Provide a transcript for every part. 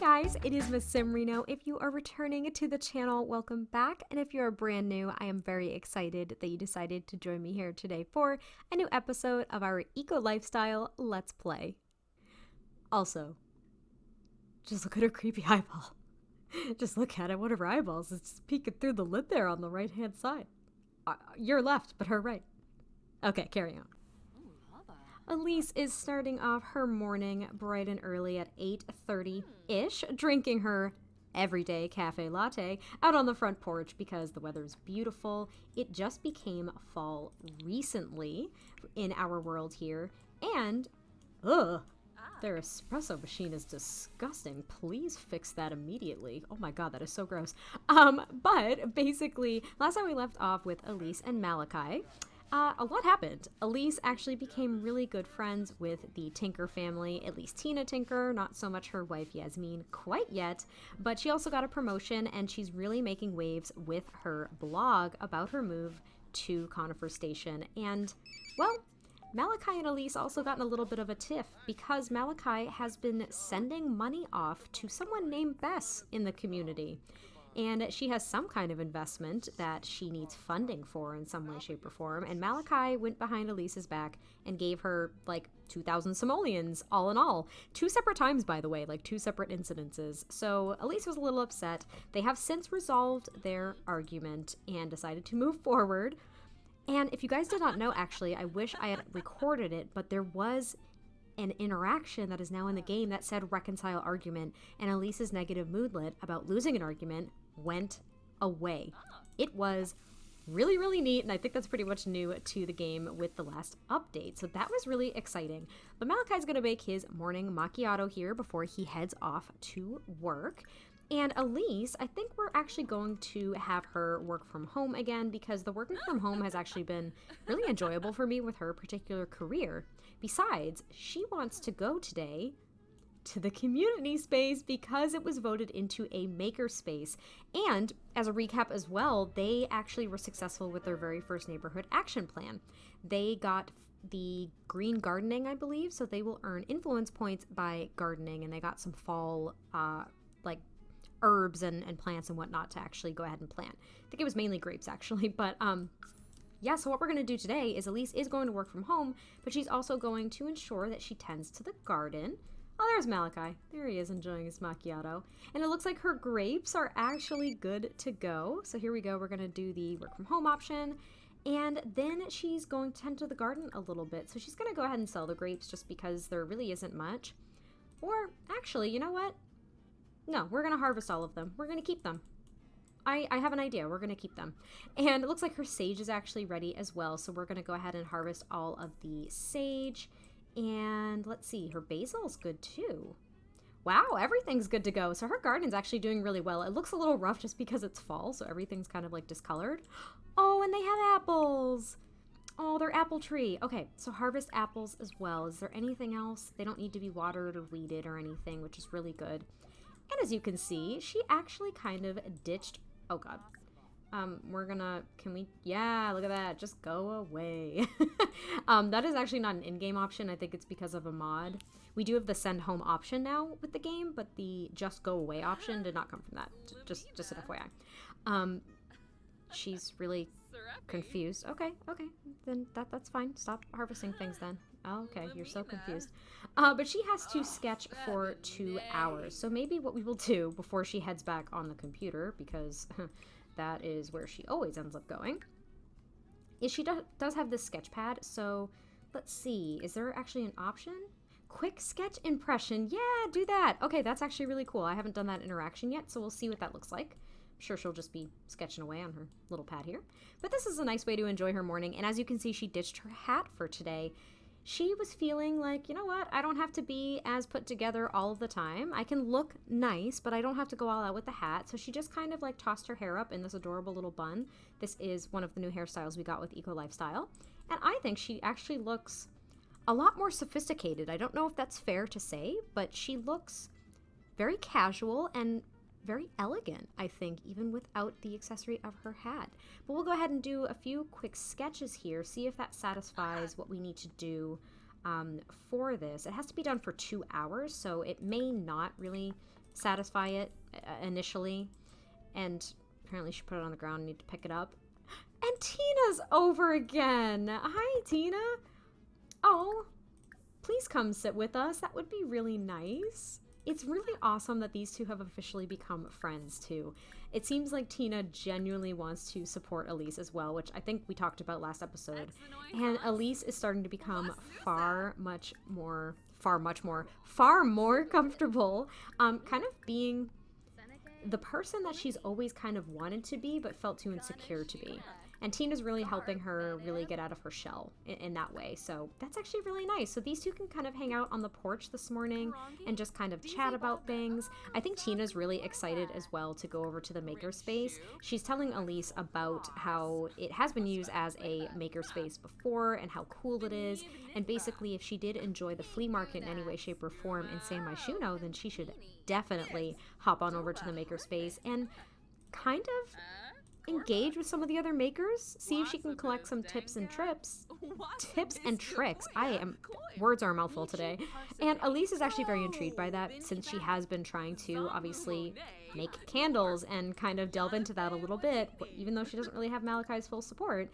guys, it is MissSimReno. If you are returning to the channel, welcome back. And if you're brand new, I am very excited that you decided to join me here today for a new episode of our Eco Lifestyle Let's Play. Also, just look at her creepy eyeball. Just look at it. What are her eyeballs? It's peeking through the lid there on the right-hand side. Your left, but her right. Okay, carry on. Elise is starting off her morning bright and early at 8:30-ish, drinking her everyday cafe latte out on the front porch because the weather's beautiful. It just became fall recently in our world here, and their espresso machine is disgusting. Please fix that immediately. Oh my god, that is so gross. But basically, last time we left off with Elise and Malakai, a lot happened. Elise actually became really good friends with the Tinker family, at least Tina Tinker, not so much her wife Yasmin quite yet, but she also got a promotion and she's really making waves with her blog about her move to Conifer Station. And, well, Malakai and Elise also got in a little bit of a tiff because Malakai has been sending money off to someone named Bess in the community. And she has some kind of investment that she needs funding for in some way, shape, or form. And Malakai went behind Elise's back and gave her, like, 2,000 simoleons, all in all. 2 separate times, by the way, like 2 separate incidences. So Elise was a little upset. They have since resolved their argument and decided to move forward. And if you guys did not know, actually, I wish I had recorded it, but there was an interaction that is now in the game that said reconcile argument, and Elise's negative moodlet about losing an argument went away. It was really, really neat, and I think that's pretty much new to the game with the last update, so that was really exciting. But Malakai's going to make his morning macchiato here before he heads off to work. And Elise, I think we're actually going to have her work from home again because the working from home has actually been really enjoyable for me with her particular career. Besides, she wants to go today to the community space because it was voted into a maker space. And as a recap as well, they actually were successful with their very first neighborhood action plan. They got the green gardening, I believe, so they will earn influence points by gardening, and they got some fall like herbs and plants and whatnot to actually go ahead and plant. I think it was mainly grapes actually, but yeah, so what we're going to do today is Elise is going to work from home, but she's also going to ensure that she tends to the garden. Oh, there's Malakai. There he is enjoying his macchiato. And it looks like her grapes are actually good to go. So here we go. We're going to do the work from home option. And then she's going to tend to the garden a little bit. So she's going to go ahead and sell the grapes just because there really isn't much. Or actually, you know what? No, we're going to harvest all of them. We're going to keep them. I have an idea. We're going to keep them. And it looks like her sage is actually ready as well. So we're going to go ahead and harvest all of the sage. And let's see, her basil's good too. Wow, everything's good to go. So her garden's actually doing really well. It looks a little rough just because it's fall, so everything's kind of like discolored. Oh, and they have apples. Oh, their apple tree. Okay, so harvest apples as well. Is there anything else? They don't need to be watered or weeded or anything, which is really good. And as you can see, she actually kind of ditched, oh god. We're gonna, can we, yeah, look at that, just go away. That is actually not an in-game option. I think it's because of a mod. We do have the send home option now with the game, but the just go away option did not come from that. Just an FYI. She's really confused. Okay, then that's fine. Stop harvesting things then. Oh, okay, you're so confused. But she has to sketch for 2 hours. So maybe what we will do before she heads back on the computer, because that is where she always ends up going, is she does have this sketch pad. So let's see, is there actually an option? Quick sketch impression. Yeah, do that. Okay, that's actually really cool. I haven't done that interaction yet, so we'll see what that looks like. I'm sure she'll just be sketching away on her little pad here. But this is a nice way to enjoy her morning. And as you can see, she ditched her hat for today. She was feeling like, you know what, I don't have to be as put together all of the time. I can look nice, but I don't have to go all out with the hat. So she just kind of like tossed her hair up in this adorable little bun. This is one of the new hairstyles we got with Eco Lifestyle. And I think she actually looks a lot more sophisticated. I don't know if that's fair to say, but she looks very casual and very elegant, I think, even without the accessory of her hat. But we'll go ahead and do a few quick sketches here, see if that satisfies what we need to do for this. It has to be done for 2 hours, so it may not really satisfy it initially. And apparently she put it on the ground and need to pick it up. And Tina's over again. Hi, Tina. Oh, please come sit with us. That would be really nice. It's really awesome that these two have officially become friends too. It seems like Tina genuinely wants to support Elise as well, which I think we talked about last episode. And Elise is starting to become far more comfortable, kind of being the person that she's always kind of wanted to be, but felt too insecure to be. And Tina's really helping her really get out of her shell in that way. So that's actually really nice. So these two can kind of hang out on the porch this morning and just kind of chat about things. I think Tina's really excited as well to go over to the makerspace. She's telling Elise about how it has been used as a makerspace before and how cool it is. And basically, if she did enjoy the flea market in any way, shape, or form in San Myshuno, then she should definitely hop on over to the makerspace and kind of engage with some of the other makers, see if she can collect some tips and tricks. Words are a mouthful today. And Elise is actually very intrigued by that, since she has been trying to obviously make candles and kind of delve into that a little bit. Even though she doesn't really have Malakai's full support,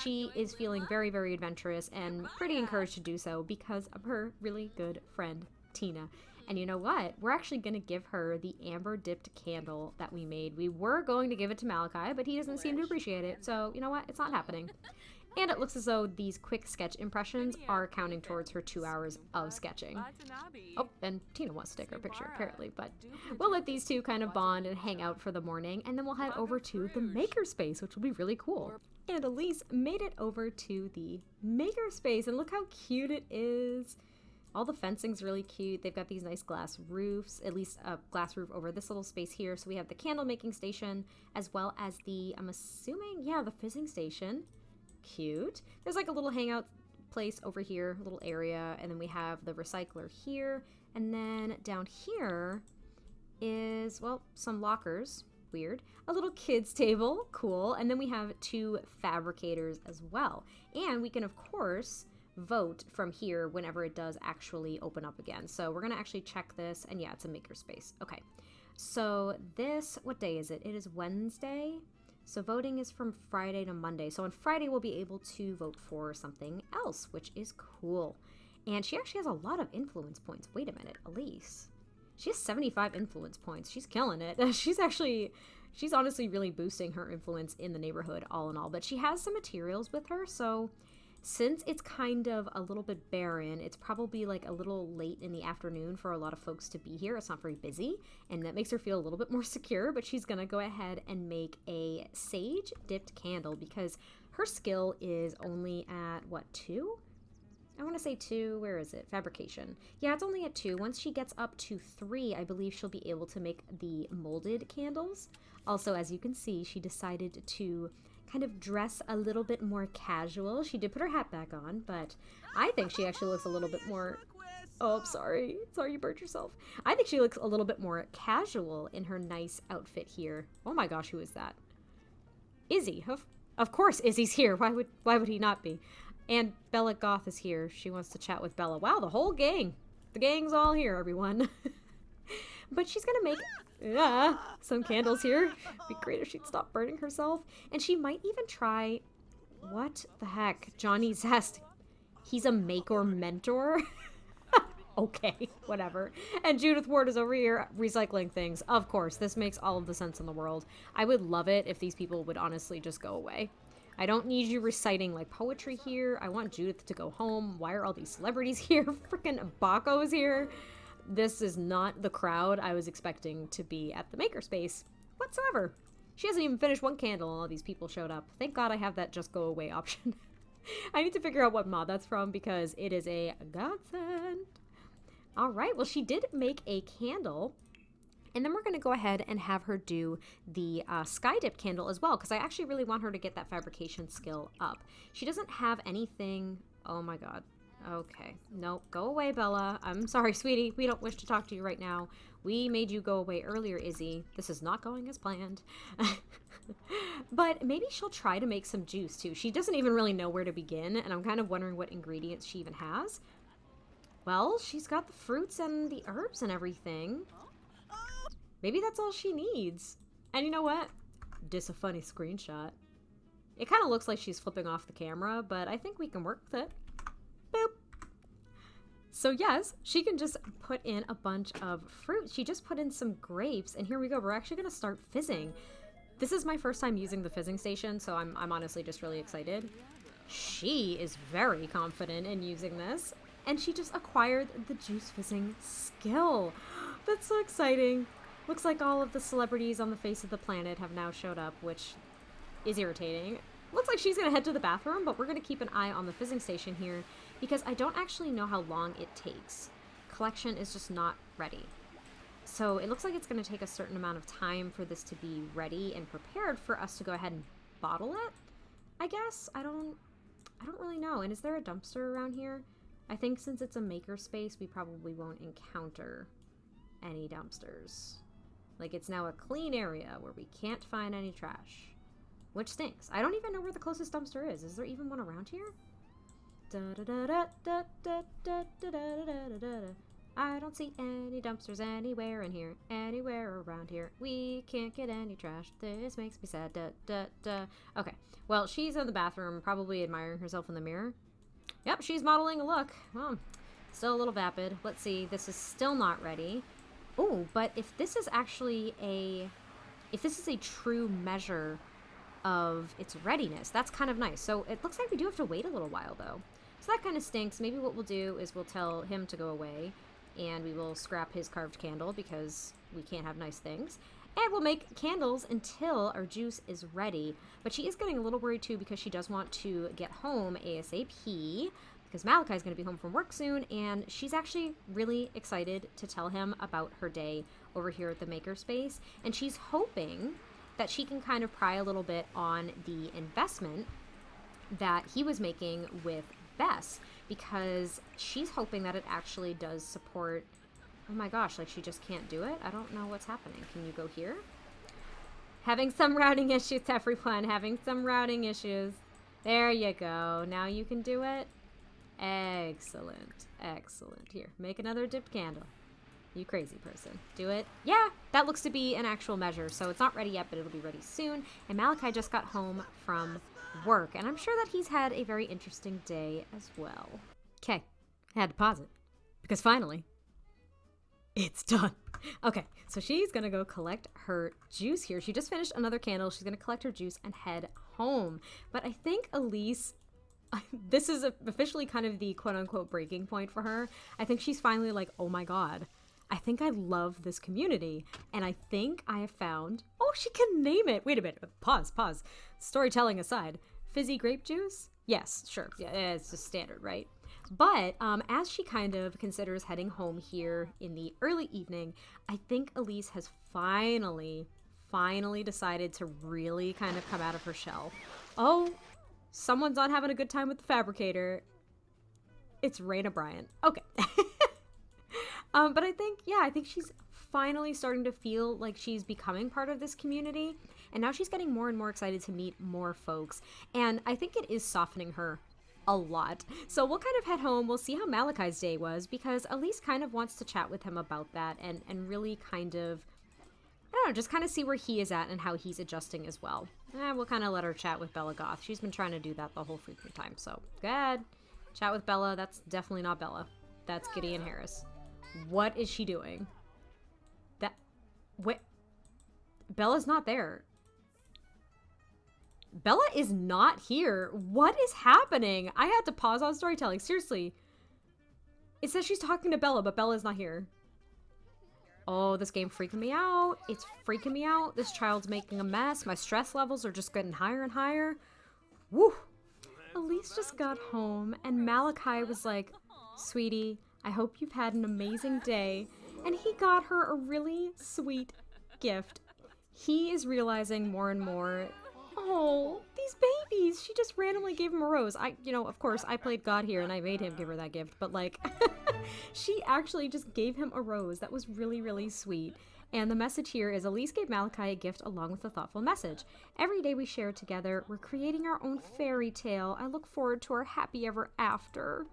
she is feeling very, very adventurous and pretty encouraged to do so because of her really good friend, Tina. And you know what? We're actually going to give her the amber dipped candle that we made. We were going to give it to Malakai, but he doesn't seem to appreciate it. So you know what? It's not happening. And it looks as though these quick sketch impressions are counting towards her 2 hours of sketching. Oh, and Tina wants to take her picture apparently, but we'll let these two kind of bond and hang out for the morning, and then we'll head over to the makerspace, which will be really cool. And Elise made it over to the makerspace, and look how cute it is. All the fencing's really cute. They've got these nice glass roofs, at least a glass roof over this little space here. So we have the candle making station, as well as the, I'm assuming, yeah, the fizzing station. Cute. There's like a little hangout place over here, a little area, and then we have the recycler here. And then down here is, well, some lockers. Weird. A little kids table. Cool. And then we have 2 fabricators as well. And we can, of course, vote from here whenever it does actually open up again. So we're going to actually check this, and yeah, it's a makerspace. Okay, so this, what day is it? It is Wednesday. So voting is from Friday to Monday. So on Friday, we'll be able to vote for something else, which is cool. And she actually has a lot of influence points. Wait a minute, Elise. She has 75 influence points. She's killing it. She's honestly really boosting her influence in the neighborhood all in all. But she has some materials with her, so since it's kind of a little bit barren, it's probably like a little late in the afternoon for a lot of folks to be here. It's not very busy, and that makes her feel a little bit more secure, but she's gonna go ahead and make a sage dipped candle because her skill is only at, what, 2? I want to say 2. Where is it? Fabrication. Yeah, it's only at 2. Once she gets up to 3, I believe she'll be able to make the molded candles. Also, as you can see, she decided to kind of dress a little bit more casual. She did put her hat back on, but I think she actually looks a little bit more... Oh, I'm sorry. Sorry you burnt yourself. I think she looks a little bit more casual in her nice outfit here. Oh my gosh, who is that? Izzy. Of course Izzy's here. Why would he not be? And Bella Goth is here. She wants to chat with Bella. Wow, the whole gang. The gang's all here, everyone. But she's gonna make some candles here. It'd be great if she'd stop burning herself. And she might even try... What the heck? Johnny Zest. He's a maker mentor? Okay, whatever. And Judith Ward is over here recycling things. Of course, this makes all of the sense in the world. I would love it if these people would honestly just go away. I don't need you reciting like poetry here. I want Judith to go home. Why are all these celebrities here? Freaking Baco's here. This is not the crowd I was expecting to be at the makerspace whatsoever. She hasn't even finished one candle and all these people showed up. Thank God I have that just go away option. I need to figure out what mod that's from because it is a godsend. All right, well, she did make a candle. And then we're going to go ahead and have her do the sky dip candle as well, because I actually really want her to get that fabrication skill up. She doesn't have anything. Oh my God. Okay. No, go away, Bella. I'm sorry, sweetie. We don't wish to talk to you right now. We made you go away earlier, Izzy. This is not going as planned. But maybe she'll try to make some juice too. She doesn't even really know where to begin, and I'm kind of wondering what ingredients she even has. Well, she's got the fruits and the herbs and everything. Maybe that's all she needs. And you know what? Just a funny screenshot. It kind of looks like she's flipping off the camera, but I think we can work with it. Boop. So yes, she can just put in a bunch of fruit. She just put in some grapes, and here we go. We're actually going to start fizzing. This is my first time using the fizzing station, so I'm honestly just really excited. She is very confident in using this, and she just acquired the juice fizzing skill. That's so exciting. Looks like all of the celebrities on the face of the planet have now showed up, which is irritating. Looks like she's going to head to the bathroom, but we're going to keep an eye on the fizzing station here because I don't actually know how long it takes. Collection is just not ready. So it looks like it's going to take a certain amount of time for this to be ready and prepared for us to go ahead and bottle it, I guess. I don't really know. And is there a dumpster around here? I think since it's a maker space, we probably won't encounter any dumpsters. Like, it's now a clean area where we can't find any trash, which stinks. I don't even know where the closest dumpster is. Is there even one around here? I don't see any dumpsters anywhere in here, anywhere around here. We can't get any trash. This makes me sad. Okay, well, she's in the bathroom, probably admiring herself in the mirror. Yep, she's modeling a look. Oh, still a little vapid. Let's see, this is still not ready. Oh, but if this is actually if this is a true measure of its readiness, that's kind of nice. So it looks like we do have to wait a little while though. So that kind of stinks. Maybe what we'll do is we'll tell him to go away and we will scrap his carved candle because we can't have nice things. And we'll make candles until our juice is ready. But she is getting a little worried too because she does want to get home ASAP because Malakai's going to be home from work soon, and she's actually really excited to tell him about her day over here at the makerspace, and she's hoping that she can kind of pry a little bit on the investment that he was making with Bess, because she's hoping that it actually does support. Oh my gosh, like she just can't do it? I don't know what's happening. Can you go here? Having some routing issues, everyone. Having some routing issues. There you go. Now you can do it. Excellent. Excellent. Here, make another dipped candle. You crazy person. Do it. Yeah, that looks to be an actual measure. So it's not ready yet, but it'll be ready soon. And Malakai just got home from work, and I'm sure that he's had a very interesting day as well. Okay, I had to pause it because finally it's done. Okay, so she's gonna go collect her juice here. She just finished another candle. She's gonna collect her juice and head home. But I think Elise, this is officially kind of the quote-unquote breaking point for her. I think she's finally like, oh my god, I think I love this community, and I think I have found, oh, she can name it. Wait a minute, pause. Storytelling aside, fizzy grape juice? Yes, sure, yeah, it's just standard, right? But as she kind of considers heading home here in the early evening, I think Elise has finally decided to really kind of come out of her shell. Oh, someone's not having a good time with the fabricator. It's Raina Bryant. Okay. But I think she's finally starting to feel like she's becoming part of this community. And now she's getting more and more excited to meet more folks. And I think it is softening her a lot. So we'll kind of head home. We'll see how Malakai's day was, because Elise kind of wants to chat with him about that and really kind of, I don't know, just kind of see where he is at and how he's adjusting as well. We'll kind of let her chat with Bella Goth. She's been trying to do that the whole freaking time. So go ahead. Chat with Bella. That's definitely not Bella. That's Gideon Harris. What is she doing? Wait. Bella's not there. Bella is not here. What is happening? I had to pause on storytelling. Seriously. It says she's talking to Bella, but Bella's not here. Oh, this game freaking me out. It's freaking me out. This child's making a mess. My stress levels are just getting higher and higher. Woo. Elise just got home, and Malakai was like, sweetie, I hope you've had an amazing day. And he got her a really sweet gift. He is realizing more and more, oh, these babies. She just randomly gave him a rose. Of course, I played God here and I made him give her that gift. But like, she actually just gave him a rose. That was really, really sweet. And the message here is Elise gave Malakai a gift along with a thoughtful message. Every day we share together, we're creating our own fairy tale. I look forward to our happy ever after.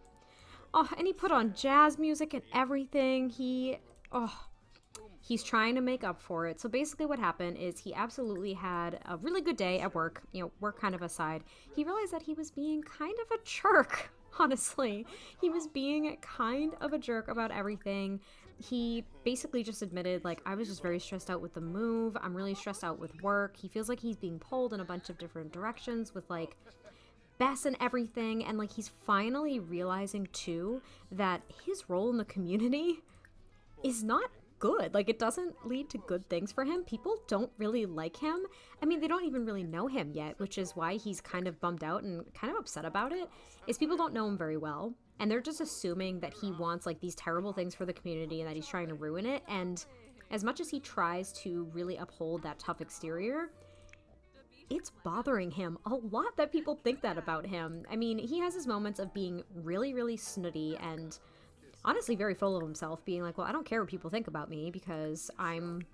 Oh, and he put on jazz music and everything. he's trying to make up for it. So basically what happened is he absolutely had a really good day at work, work kind of aside. He realized that he was being kind of a jerk, honestly. He was being kind of a jerk about everything. He basically just admitted, like, I was just very stressed out with the move. I'm really stressed out with work. He feels like he's being pulled in a bunch of different directions with, like, Bess and everything. And, like, he's finally realizing, too, that his role in the community is not good. Like, it doesn't lead to good things for him. People don't really like him. I mean, they don't even really know him yet, which is why he's kind of bummed out and kind of upset about it, is people don't know him very well. And they're just assuming that he wants, like, these terrible things for the community and that he's trying to ruin it. And as much as he tries to really uphold that tough exterior, it's bothering him a lot that people think that about him. I mean, he has his moments of being really, really snooty and honestly very full of himself, being like, well, I don't care what people think about me because I'm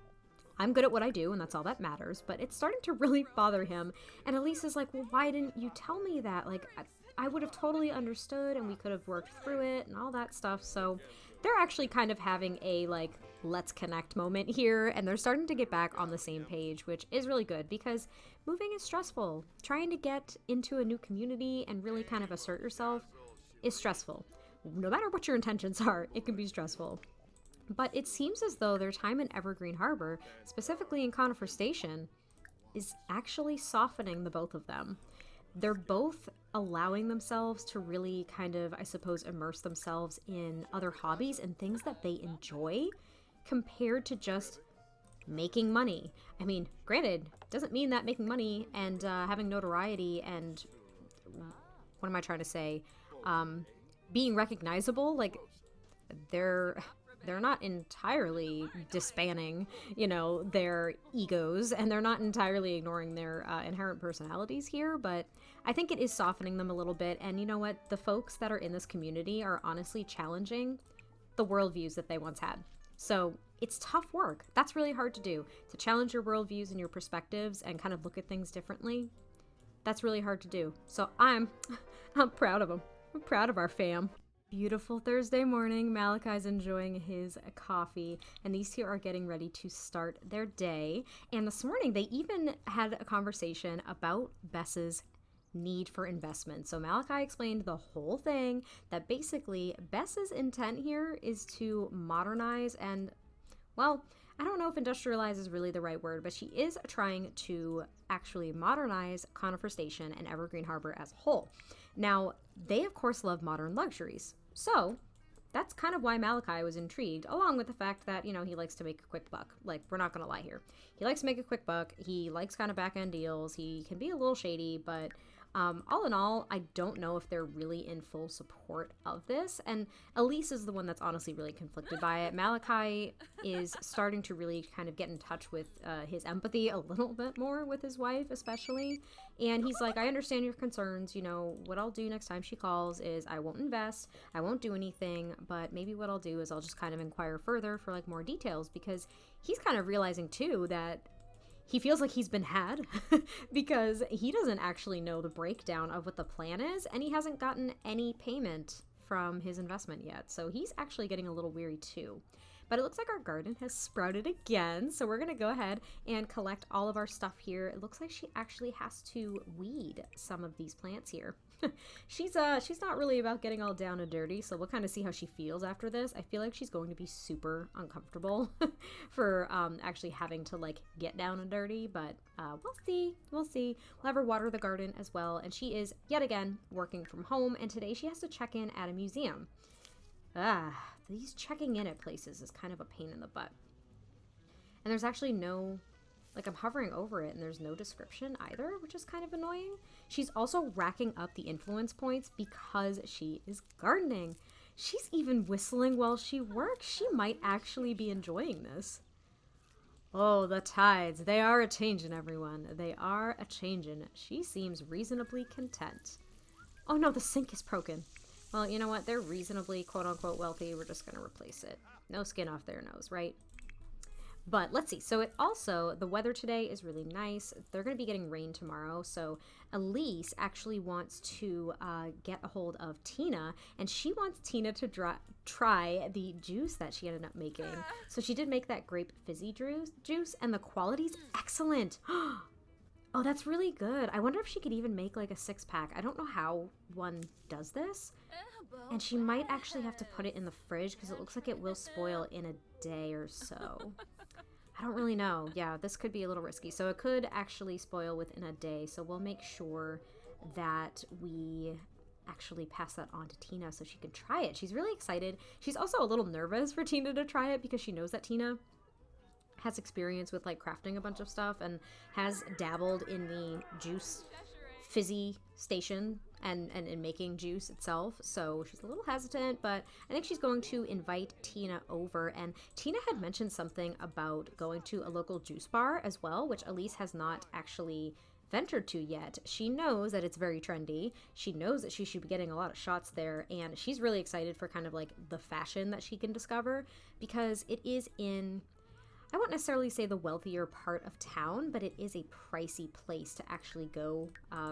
good at what I do and that's all that matters. But it's starting to really bother him. And Elise is like, well, why didn't you tell me that? Like, I would have totally understood and we could have worked through it and all that stuff. So they're actually kind of having a, like, let's connect moment here, and they're starting to get back on the same page, which is really good because moving is stressful. Trying to get into a new community and really kind of assert yourself is stressful. No matter what your intentions are, it can be stressful. But it seems as though their time in Evergreen Harbor, specifically in Conifer Station, is actually softening the both of them. They're both allowing themselves to really kind of, I suppose, immerse themselves in other hobbies and things that they enjoy compared to just making money. I mean, granted, doesn't mean that making money and having notoriety and, what am I trying to say, being recognizable, like, they're not entirely disbanding, their egos, and they're not entirely ignoring their inherent personalities here, but I think it is softening them a little bit. And you know what? The folks that are in this community are honestly challenging the worldviews that they once had. So it's tough work. That's really hard to do, to challenge your worldviews and your perspectives and kind of look at things differently. That's really hard to do. So I'm proud of them. I'm proud of our fam. Beautiful Thursday morning. Malakai's enjoying his coffee, and these two are getting ready to start their day. And this morning, they even had a conversation about Bess's need for investment. So Malakai explained the whole thing, that basically Bess's intent here is to modernize and, well, I don't know if industrialize is really the right word, but she is trying to actually modernize Conifer Station and Evergreen Harbor as a whole. Now, they of course love modern luxuries. So that's kind of why Malakai was intrigued, along with the fact that, he likes to make a quick buck. Like, we're not going to lie here. He likes to make a quick buck. He likes kind of back-end deals. He can be a little shady, but all in all, I don't know if they're really in full support of this. And Elise is the one that's honestly really conflicted by it. Malakai is starting to really kind of get in touch with his empathy a little bit more with his wife, especially. And he's like, I understand your concerns. What I'll do next time she calls is I won't invest. I won't do anything. But maybe what I'll do is I'll just kind of inquire further for, like, more details, because he's kind of realizing, too, that he feels like he's been had because he doesn't actually know the breakdown of what the plan is, and he hasn't gotten any payment from his investment yet. So he's actually getting a little weary too. But it looks like our garden has sprouted again, so we're going to go ahead and collect all of our stuff here. It looks like she actually has to weed some of these plants here. She's not really about getting all down and dirty, so we'll kind of see how she feels after this. I feel like she's going to be super uncomfortable for actually having to, like, get down and dirty, but we'll see. We'll have her water the garden as well, and she is yet again working from home, and today she has to check in at a museum. These checking in at places is kind of a pain in the butt. And there's actually no, like, I'm hovering over it and there's no description either, which is kind of annoying. She's also racking up the influence points because she is gardening. She's even whistling while she works. She might actually be enjoying this. Oh, the tides. They are a-changin', everyone. They are a-changin'. She seems reasonably content. Oh no, the sink is broken. Well, you know what? They're reasonably quote-unquote wealthy. We're just going to replace it. No skin off their nose, right? But let's see. So it also, the weather today is really nice. They're going to be getting rain tomorrow. So Elise actually wants to get a hold of Tina, and she wants Tina to try the juice that she ended up making. So she did make that grape fizzy juice, and the quality's excellent. Oh, that's really good. I wonder if she could even make like a 6-pack. I don't know how one does this. And she might actually have to put it in the fridge because it looks like it will spoil in a day or so. I don't really know. Yeah, this could be a little risky. So it could actually spoil within a day. So we'll make sure that we actually pass that on to Tina so she can try it. She's really excited. She's also a little nervous for Tina to try it because she knows that Tina has experience with like crafting a bunch of stuff and has dabbled in the juice fizzy station and in making juice itself. So she's a little hesitant, but I think she's going to invite Tina over. And Tina had mentioned something about going to a local juice bar as well, which Elise has not actually ventured to yet. She knows that it's very trendy. She knows that she should be getting a lot of shots there, and she's really excited for kind of like the fashion that she can discover because it is in, I won't necessarily say the wealthier part of town, but it is a pricey place to actually go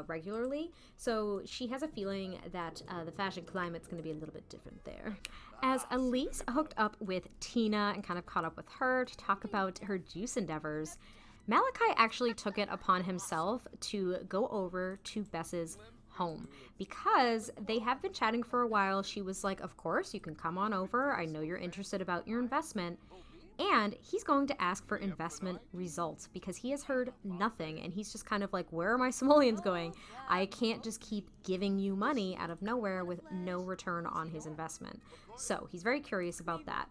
regularly. So she has a feeling that the fashion climate's going to be a little bit different there. As Elise hooked up with Tina and kind of caught up with her to talk about her juice endeavors, Malakai actually took it upon himself to go over to Bess's home because they have been chatting for a while. She was like, of course, you can come on over. I know you're interested about your investment. And he's going to ask for investment results because he has heard nothing. And he's just kind of like, where are my simoleons going? I can't just keep giving you money out of nowhere with no return on his investment. So he's very curious about that.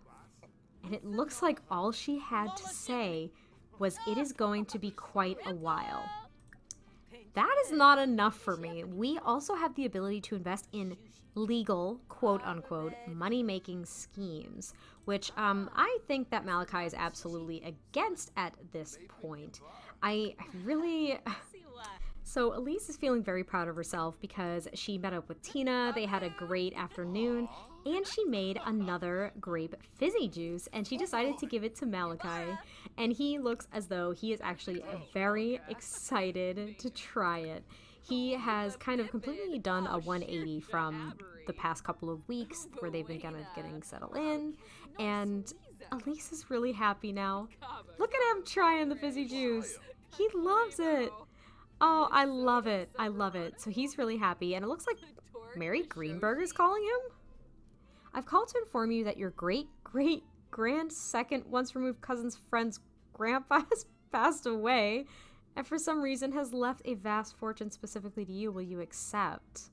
And it looks like all she had to say was, it is going to be quite a while. That is not enough for me. We also have the ability to invest in legal, quote unquote, money-making schemes, which I think that Malakai is absolutely against at this point. I really... So Elise is feeling very proud of herself because she met up with Tina, they had a great afternoon, and she made another grape fizzy juice, and she decided to give it to Malakai, and he looks as though he is actually very excited to try it. He has kind of completely done a 180 from the past couple of weeks where they've been kind of getting settled in, and Elise is really happy now. Look at him trying the fizzy juice. He loves it. Oh, I love it. I love it. So he's really happy, and it looks like Mary Greenberg is calling him. I've called to inform you that your great-great-grand second once removed cousin's friend's grandpa has passed away, and for some reason has left a vast fortune specifically to you. Will you accept?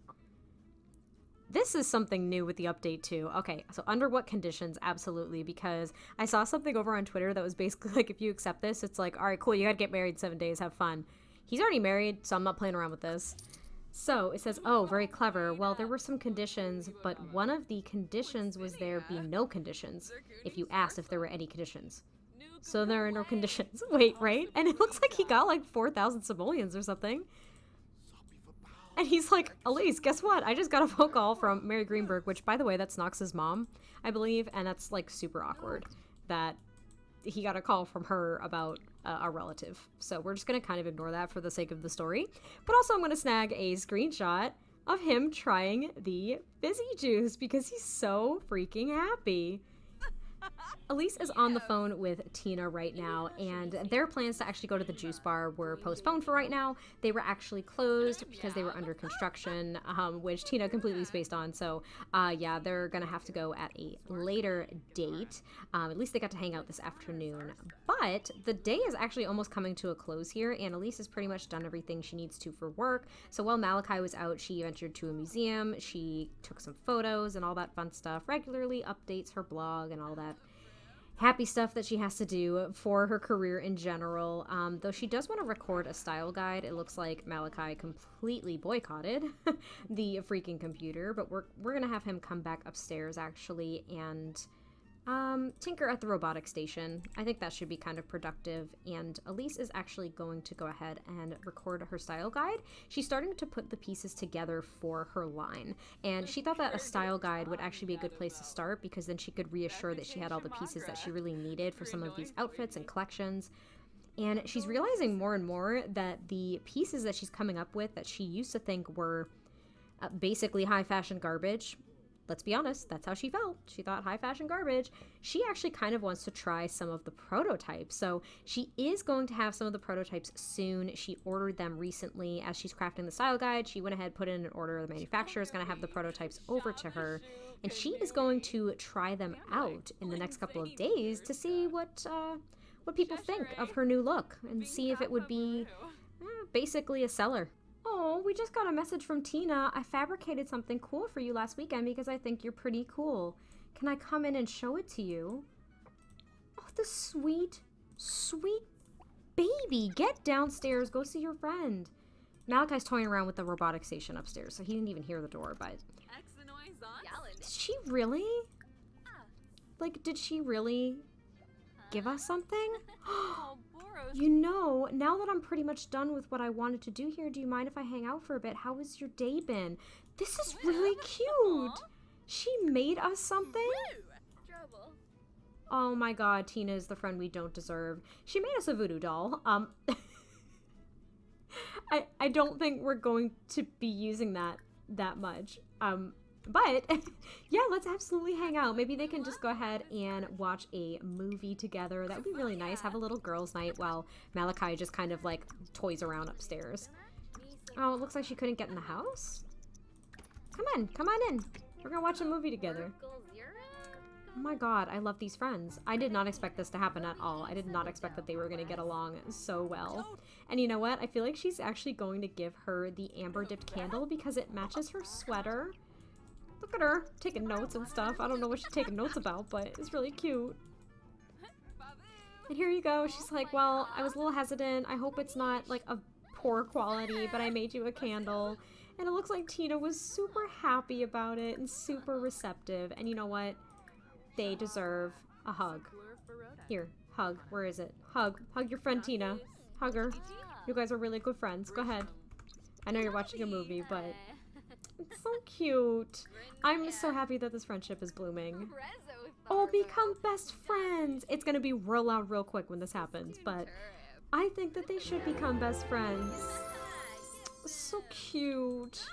This is something new with the update too. Okay, so under what conditions? Absolutely, because I saw something over on Twitter that was basically like, if you accept this, it's like, all right, cool, you gotta get married in 7 days, have fun. He's already married, so I'm not playing around with this. So it says, oh, very clever. Well, there were some conditions, but one of the conditions was there be no conditions if you asked if there were any conditions. So there are no conditions. Wait, right? And it looks like he got like 4,000 simoleons or something. And he's like, Elise, guess what? I just got a phone call from Mary Greenberg, which, by the way, that's Knox's mom, I believe. And that's like super awkward that he got a call from her about a relative. So we're just going to kind of ignore that for the sake of the story. But also I'm going to snag a screenshot of him trying the fizzy juice because he's so freaking happy. Elise is on the phone with Tina right now, and their plans to actually go to the juice bar were postponed for right now. They were actually closed because they were under construction, which Tina completely spaced on. So, yeah, they're going to have to go at a later date. At least they got to hang out this afternoon. But the day is actually almost coming to a close here, and Elise has pretty much done everything she needs to for work. So while Malakai was out, she ventured to a museum. She took some photos and all that fun stuff, regularly updates her blog and all that happy stuff that she has to do for her career in general. Though she does want to record a style guide. It looks like Malakai completely boycotted the freaking computer, but we're gonna have him come back upstairs actually and Tinker at the robotic station. I think that should be kind of productive. And Elise is actually going to go ahead and record her style guide. She's starting to put the pieces together for her line. And she thought that a style guide would actually be a good place to start because then she could reassure that she had all the pieces that she really needed for some of these outfits and collections. And she's realizing more and more that the pieces that she's coming up with that she used to think were basically high fashion garbage, let's be honest, that's how she felt. She thought high fashion garbage. She actually kind of wants to try some of the prototypes. So she is going to have some of the prototypes soon. She ordered them recently as she's crafting the style guide. She went ahead, put in an order. The manufacturer is going to have the prototypes over to her. And she is going to try them out in the next couple of days to see what people think of her new look and see if it would be basically a seller. Oh, we just got a message from Tina. I fabricated something cool for you last weekend because I think you're pretty cool. Can I come in and show it to you? Oh, the sweet, sweet baby. Get downstairs. Go see your friend. Malakai's toying around with the robotic station upstairs, so he didn't even hear the door, but... Did she really? Like, did she really give us something? You know, now that I'm pretty much done with what I wanted to do here, do you mind if I hang out for a bit? How has your day been? This is really cute. She made us something? Oh my god, Tina is the friend we don't deserve. She made us a voodoo doll. I don't think we're going to be using that much. But, yeah, let's absolutely hang out. Maybe they can just go ahead and watch a movie together. That would be really nice. Have a little girls' night while Malakai just kind of, like, toys around upstairs. Oh, it looks like she couldn't get in the house? Come on in. We're gonna watch a movie together. Oh my god, I love these friends. I did not expect this to happen at all. I did not expect that they were gonna get along so well. And you know what? I feel like she's actually going to give her the amber-dipped candle because it matches her sweater. Look at her, taking notes and stuff. I don't know what she's taking notes about, but it's really cute. And here you go. She's like, well, I was a little hesitant. I hope it's not, like, of poor quality, but I made you a candle. And it looks like Tina was super happy about it and super receptive. And you know what? They deserve a hug. Here, hug. Where is it? Hug. Hug your friend Tina. Hug her. You guys are really good friends. Go ahead. I know you're watching a movie, but... it's so cute. I'm so happy that this friendship is blooming. Oh, become best friends. It's gonna be real loud real quick when this happens, but I think that they should become best friends. So cute.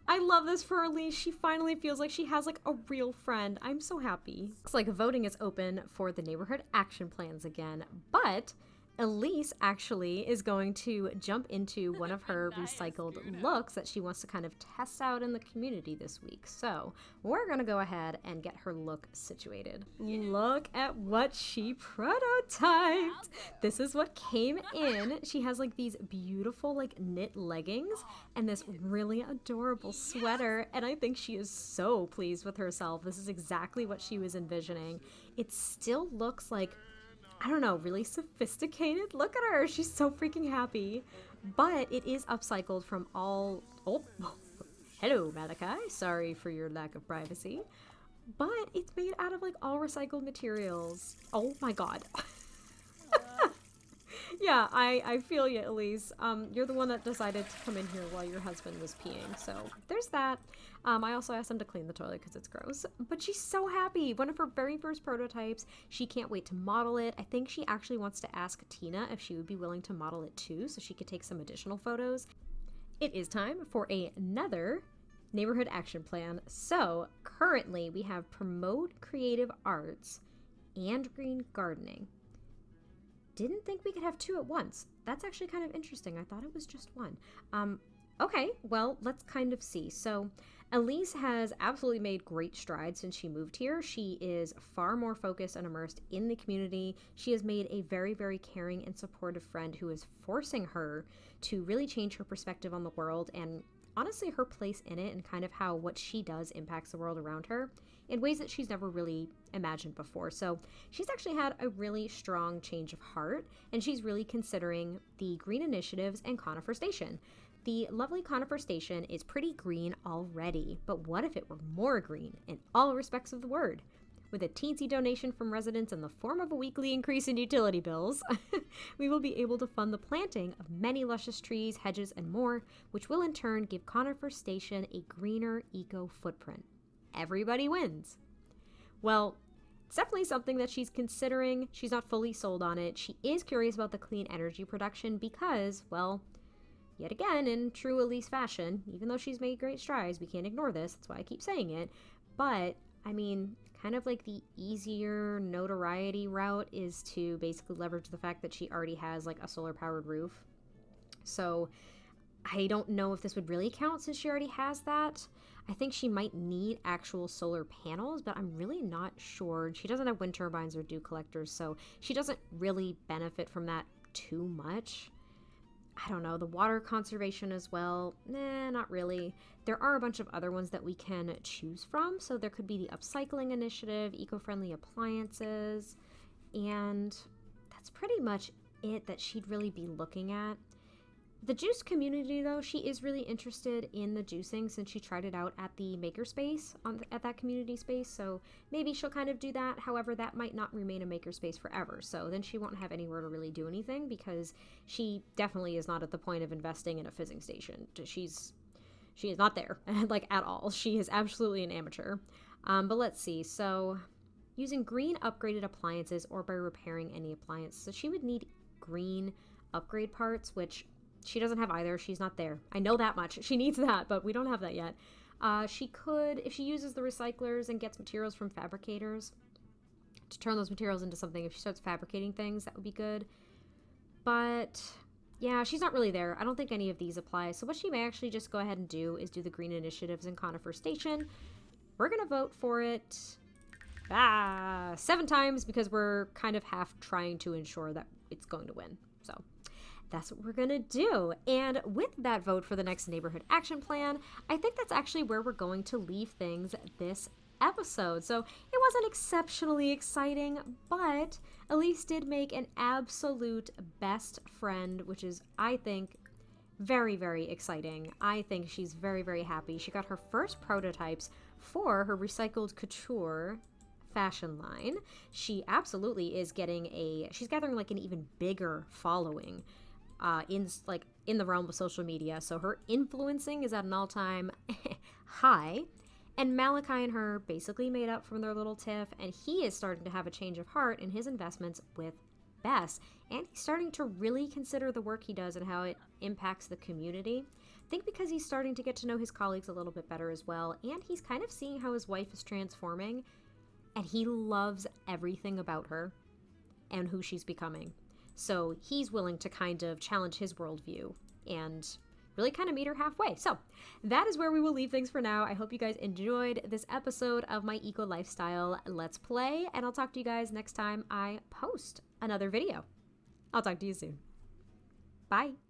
I love this for Elise. She finally feels like she has like a real friend. I'm so happy. Looks like voting is open for the neighborhood action plans again, but Elise actually is going to jump into one of her recycled looks that she wants to kind of test out in the community this week. So we're going to go ahead and get her look situated. Look at what she prototyped. This is what came in. She has like these beautiful like knit leggings and this really adorable sweater. And I think she is so pleased with herself. This is exactly what she was envisioning. It still looks like, I don't know, really sophisticated. Look at her. She's so freaking happy. But it is upcycled from all... Oh, hello, Malakai. Sorry for your lack of privacy. But it's made out of, like, all recycled materials. Oh, my God. Yeah, I feel you, Elise. You're the one that decided to come in here while your husband was peeing, so there's that. I also asked him to clean the toilet because it's gross, but she's so happy. One of her very first prototypes. She can't wait to model it. I think she actually wants to ask Tina if she would be willing to model it too, so she could take some additional photos. It is time for another neighborhood action plan. So currently we have promote creative arts and green gardening. Didn't think we could have two at once. That's actually kind of interesting. I thought it was just one. Okay, well, let's kind of see. So Elise has absolutely made great strides since she moved here. She is far more focused and immersed in the community. She has made a very, very caring and supportive friend who is forcing her to really change her perspective on the world and honestly her place in it and kind of how what she does impacts the world around her in ways that she's never really imagined before. So she's actually had a really strong change of heart, and she's really considering the green initiatives and Conifer Station. The lovely Conifer Station is pretty green already, but what if it were more green in all respects of the word? With a teensy donation from residents in the form of a weekly increase in utility bills, we will be able to fund the planting of many luscious trees, hedges, and more, which will in turn give Conifer Station a greener eco footprint. Everybody wins. Well, it's definitely something that she's considering. She's not fully sold on it. She is curious about the clean energy production because, well, yet again, in true Elise fashion, even though she's made great strides, we can't ignore this. That's why I keep saying it. But, I mean, kind of like the easier notoriety route is to basically leverage the fact that she already has like a solar powered roof. So I don't know if this would really count since she already has that. I think she might need actual solar panels, but I'm really not sure. She doesn't have wind turbines or dew collectors, so she doesn't really benefit from that too much. I don't know, the water conservation as well, not really. There are a bunch of other ones that we can choose from. So there could be the upcycling initiative, eco-friendly appliances, and that's pretty much it that she'd really be looking at. The juice community, though, she is really interested in the juicing since she tried it out at the makerspace at that community space. So maybe she'll kind of do that. However, that might not remain a makerspace forever. So then she won't have anywhere to really do anything because she definitely is not at the point of investing in a fizzing station. She is not there like at all. She is absolutely an amateur. But let's see. So using green upgraded appliances or by repairing any appliance. So she would need green upgrade parts, which she doesn't have either. She's not there. I know that much. She needs that, but we don't have that yet. She could, if she uses the recyclers and gets materials from fabricators, to turn those materials into something. If she starts fabricating things, that would be good. But yeah, she's not really there. I don't think any of these apply. So what she may actually just go ahead and do is do the green initiatives in Conifer Station. We're going to vote for it 7 times because we're kind of half trying to ensure that it's going to win. So that's what we're going to do. And with that vote for the next neighborhood action plan, I think that's actually where we're going to leave things this episode. So it wasn't exceptionally exciting, but Elise did make an absolute best friend, which is, I think, very, very exciting. I think she's very, very happy. She got her first prototypes for her recycled couture fashion line. She absolutely is she's gathering like an even bigger following in the realm of social media. So her influencing is at an all-time high. And Malakai and her basically made up from their little tiff, and he is starting to have a change of heart in his investments with Bess, and he's starting to really consider the work he does and how it impacts the community. I think because he's starting to get to know his colleagues a little bit better as well, and he's kind of seeing how his wife is transforming, and he loves everything about her and who she's becoming. So he's willing to kind of challenge his worldview and really kind of meet her halfway. So that is where we will leave things for now. I hope you guys enjoyed this episode of my Eco Lifestyle Let's Play, and I'll talk to you guys next time I post another video. I'll talk to you soon. Bye.